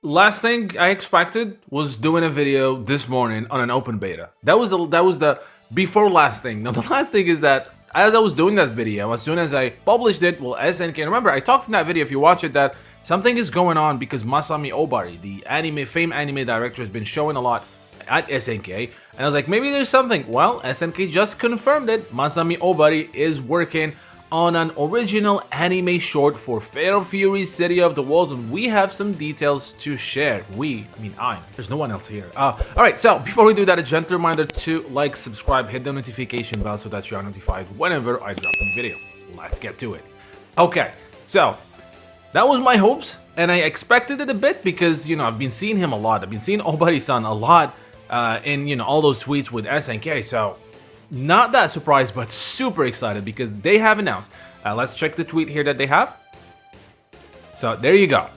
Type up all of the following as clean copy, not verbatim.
last thing I expected was doing a video this morning on an open beta. That was the before last thing. Now the last thing is that as I was doing that video, as soon as I published it, well, SNK, remember I talked in that video, if you watch it, that something is going on because Masami Obari, the famed anime director, has been showing a lot at SNK, and I was like, maybe there's something. Well, SNK just confirmed it. Masami Obari is working on an original anime short for Fatal Fury City of the Wolves, and we have some details to share. There's no one else here. Alright, so before we do that, a gentle reminder to like, subscribe, hit the notification bell so that you are notified whenever I drop a new video. Let's get to it. Okay, so that was my hopes, and I expected it a bit because, I've been seeing him a lot. I've been seeing Obari-san a lot in, all those tweets with SNK, so not that surprised, but super excited because they have announced. Let's check the tweet here that they have. So there you go.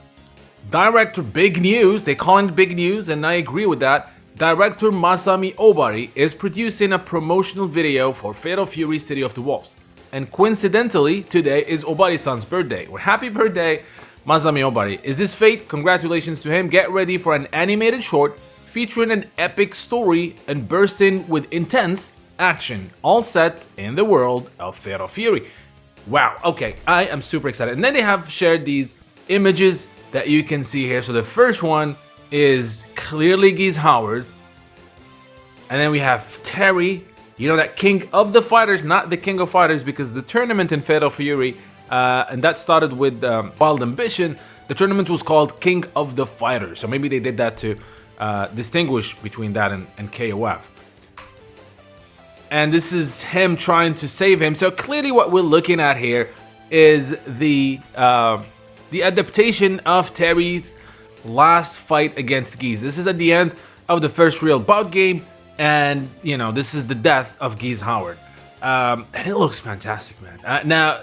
Director, big news. They call it big news, and I agree with that. Director Masami Obari is producing a promotional video for Fatal Fury City of the Wolves. And coincidentally, today is Obari-san's birthday. Well, happy birthday, Masami Obari. Is this fate? Congratulations to him. Get ready for an animated short featuring an epic story and bursting with intense action, all set in the world of Fatal Fury. Wow, okay, I am super excited. And then they have shared these images that you can see here. So the first one is clearly Geese Howard. And then we have Terry, that king of the fighters, not the king of fighters, because the tournament in Fatal Fury, and that started with Wild Ambition, the tournament was called King of the Fighters. So maybe they did that to distinguish between that and KOF. And this is him trying to save him. So clearly what we're looking at here is the adaptation of Terry's last fight against Geese. This is at the end of the first real bout game, and this is the death of Geese Howard. And it looks fantastic, man. Now,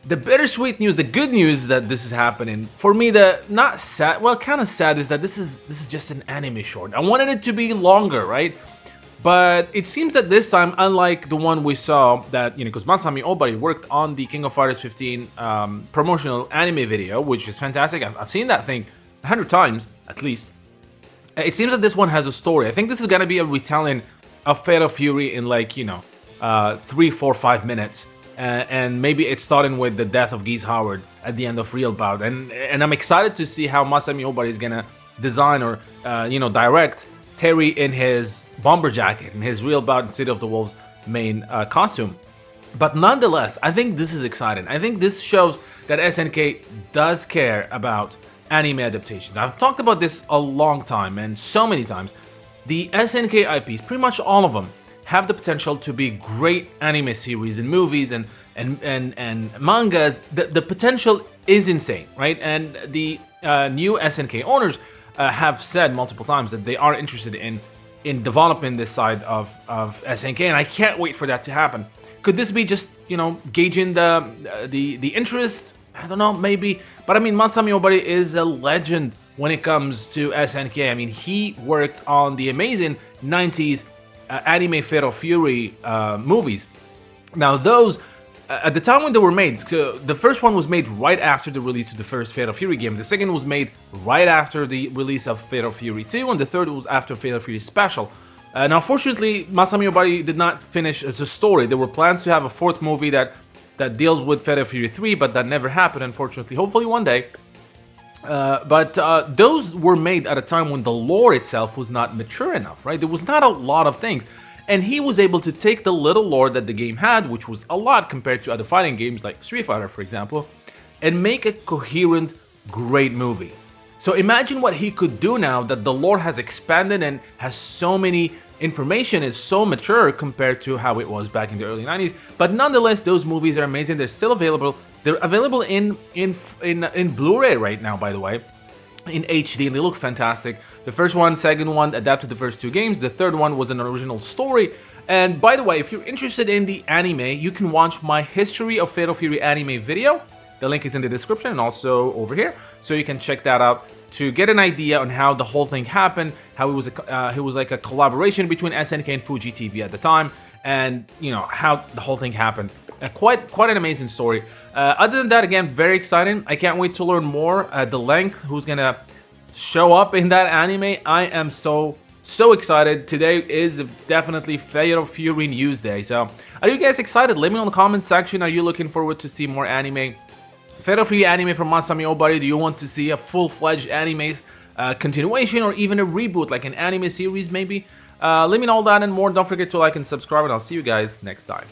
the bittersweet news, the good news that this is happening, for me, the not sad, well, kind of sad, is that this is just an anime short. I wanted it to be longer, right? But it seems that this time, unlike the one we saw, that, because Masami Obari worked on the King of Fighters 15 promotional anime video, which is fantastic. I've seen that thing 100 times, at least. It seems that this one has a story. I think this is going to be a retelling of Fatal Fury in 3, 4, 5 minutes. And maybe it's starting with the death of Geese Howard at the end of Real Bout. And I'm excited to see how Masami Obari is going to design or, direct Terry in his bomber jacket, in his Real Bout City of the Wolves main costume. But nonetheless, I think this is exciting. I think this shows that SNK does care about anime adaptations. I've talked about this a long time, and so many times. The SNK IPs, pretty much all of them, have the potential to be great anime series and movies and mangas. The potential is insane, right? And the new SNK owners have said multiple times that they are interested in developing this side of SNK, and I can't wait for that to happen. Could this be just gauging the interest? I don't know, maybe. But I mean, Masami Obari is a legend when it comes to SNK. I mean, he worked on the amazing 90s anime Fatal Fury movies. Now those, at the time when they were made, the first one was made right after the release of the first Fatal Fury game. The second was made right after the release of Fatal Fury 2, and the third was after Fatal Fury Special. Now, fortunately, Masami Obari did not finish as a story. There were plans to have a fourth movie that deals with Fatal Fury 3, but that never happened, unfortunately. Hopefully one day. But those were made at a time when the lore itself was not mature enough, right? There was not a lot of things. And he was able to take the little lore that the game had, which was a lot compared to other fighting games like Street Fighter, for example, and make a coherent, great movie. So imagine what he could do now that the lore has expanded and has so many information, is so mature compared to how it was back in the early 90s. But nonetheless, those movies are amazing. They're still available. They're available in Blu-ray right now, by the way, in HD, and they look fantastic. The first one, second one adapted the first two games. The third one was an original story. And by the way, if you're interested in the anime, you can watch my History of Fatal Fury anime video. The link is in the description and also over here, so you can check that out to get an idea on how the whole thing happened, how it was like a collaboration between SNK and Fuji TV at the time, and how the whole thing happened. Quite an amazing story. Other than that, again, very exciting. I can't wait to learn more. The length, who's gonna show up in that anime. I am so excited. Today is definitely Fatal Fury News Day. So are you guys excited? Let me know in the comment section. Are you looking forward to see more anime? Fatal Fury anime from Masami Obari. Do you want to see a full-fledged anime continuation or even a reboot, like an anime series maybe? Let me know all that and more. Don't forget to like and subscribe, and I'll see you guys next time.